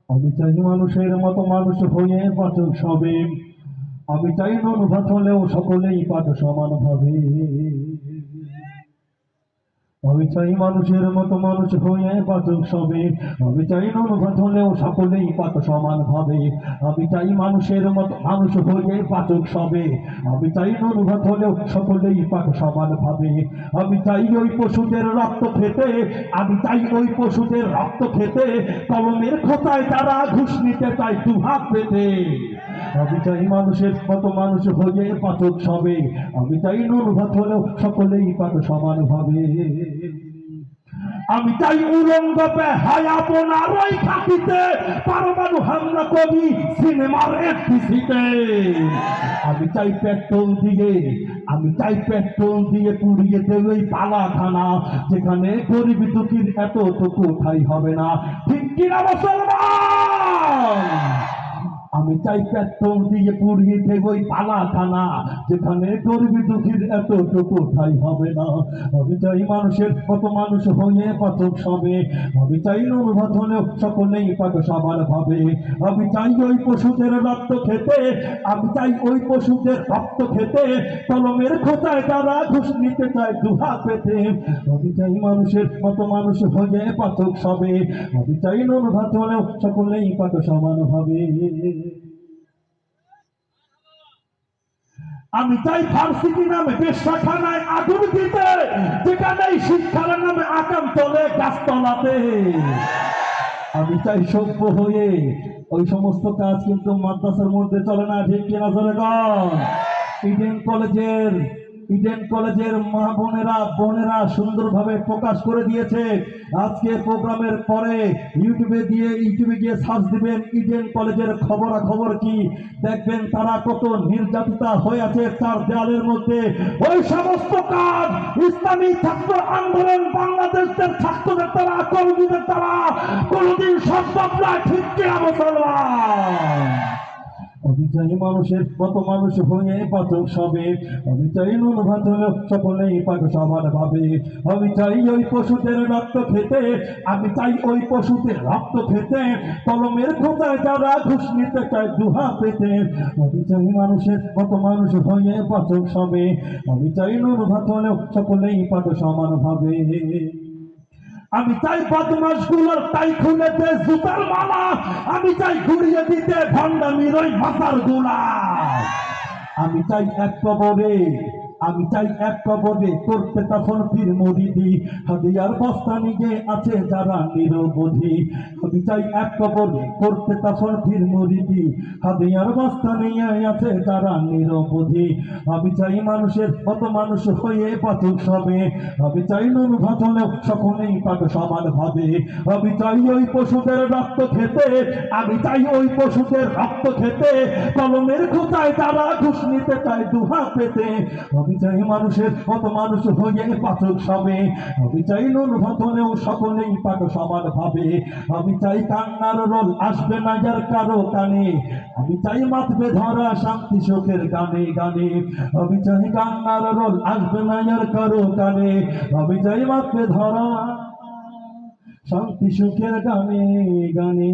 আমি চাই মানুষের মতো মানুষ হয়ে বাঁচুক সবে। আমি চাই অনুভূত হলেও সকলেই পাঠ সমান ভাবে। আমি চাই মানুষের মতো মানুষ হয়ে বাঁচুক সবে। আমি চাই অনুভূত হলেও সকলেই পাঠ সমান ভাবে। আমি চাই মানুষের মতো মানুষ হয়ে বাঁচুক সবে। আমি চাই অনুভূত হলেও সকলেই পাঠ সমান ভাবে। আমি চাই ওই পশুদের রক্ত খেতে। আমি চাই ওই পশুদের রক্ত খেতে। কলমের খোঁচায় তারা ঘুষ নিতে চায় দুহাত পেতে। আমি চাই মানুষের মতো মানুষ হয়ে পাঠক সবে। আমি চাই নুরভাত হলেও সকলেই পাঠ সমান ভাবে। আমি চাই উলঙ্গ হায়াপনার ওই খাতিতে পারমাণু হামলা কবি সিনেমার এফডিসিতে। আমি চাই পেট্রোল দিয়ে, আমি চাই পেট্রোল দিয়ে পুড়িয়ে দেবে ওই পালাখানা, যেখানে গরিব দুঃখীর এতটুকু ঠাই হবে না। ঠিক কিনা মুসলমান? আমি চাই পেট্রোল দিয়ে পুড়িয়ে দেব ওই পালাখানা, যেখানে গরিব দুঃখীর এতটুকু ঠাই হবে না। আমি চাই মানুষের কত মানুষ হয়ে পাঠক সবে। আমি চাই অনুভূত হলেও সকলেই পাঠ সমান ভাবে। আমি চাই ওই পশুদের রক্ত খেতে। আমি চাই ওই পশুদের রক্ত খেতে। কলমের খোঁচায় তারা ঘুষ নিতে চায় দুহাত পেতে। আমি চাই মানুষের কত মানুষ হয়ে পাঠক সবে। আমি চাই অনুভূত হলেও সকলেই পাঠ সমান ভাবে। আমি চাই ভার্সিটি নামে বেশ্যাখানায় আগুন দিতে, যেখানে শিক্ষার নামে আকাম তোলে গাছতলাতে। আমি চাই সভ্য হয়ে ওই সমস্ত কাজ কিন্তু মাদ্রাসার মধ্যে চলে না। ঠিক কিনা জনগণ? ইডেন কলেজের মা বোনেরা সুন্দরভাবে প্রকাশ করে দিয়েছে। আজকে প্রোগ্রামের পরে ইউটিউবে গিয়ে সার্চ দিবেন ইডেন কলেজের খবরাখবর কি, দেখবেন তারা কত নির্যাতিতা হয়ে আছে চার দেয়ালের মধ্যে। ওই সমস্ত কাজ ইসলামী ছাত্র আন্দোলন বাংলাদেশের ছাত্রদের তারা, কর্মীদের তারা কোনদিন সম্ভব নয়। ঠিক কিনা মুসলমান? আমি চাই মানুষের কত মানুষ হয়ে পাঠক সবে। আমি চাই নুরভাত হলেও সকলেই পাঠ সমান ভাবে। আমি চাই ওই পশুদের রক্ত খেতে। আমি চাই ওই পশুদের রক্ত খেতে। কলমের খোঁচায় তারা ঘুষ নিতে চায় দুহাত পেতে। আমি চাই মানুষের কত মানুষ হয়ে পাঠক সবে। আমি চাই নুরভাত হলেও সকলেই পাঠ সমান ভাবে। আমি চাই বদমাস গুলোর তাই খুলেতে জুতার মালা। আমি চাই ঘুরিয়ে দিতে ভণ্ডামির ওই মাথার গুলা। আমি চাই এক কবরে করতে তখন পীর মুরিদি, হাদিয়ার বস্তা নিয়ে আছে যারা নিরবধি। আমি চাই এক কবরে করতে তখন পীর মুরিদি, হাদিয়ার বস্তা নিয়ে আছে যারা নিরবধি। আমি চাই মানুষের কত মানুষ হয়ে পাঠক সবে। আমি চাই নুরভাত হলেও সকলেই পাঠ সমান ভাবে। আমি চাই ওই পশুদের রক্ত খেতে। আমি চাই ওই পশুদের রক্ত খেতে। কলমের খোঁচায় তারা ঘুষ নিতে চায় দুহাত পেতে। আমি চাই মানুষের কত মানুষ হয়ে পাঠক সবে। আমি চাই নুরভাত হলেও সকলেই পাঠ সমান ভাবে। আমি চাই কান্নার রোল আসবে না যার কারো কানে। আমি চাই মাতবে ধরা শান্তি সুখের গানে গানে। আমি চাই কান্নার রোল আসবে না যার কারো কানে। আমি চাই মাতবে ধরা শান্তি সুখের গানে গানে।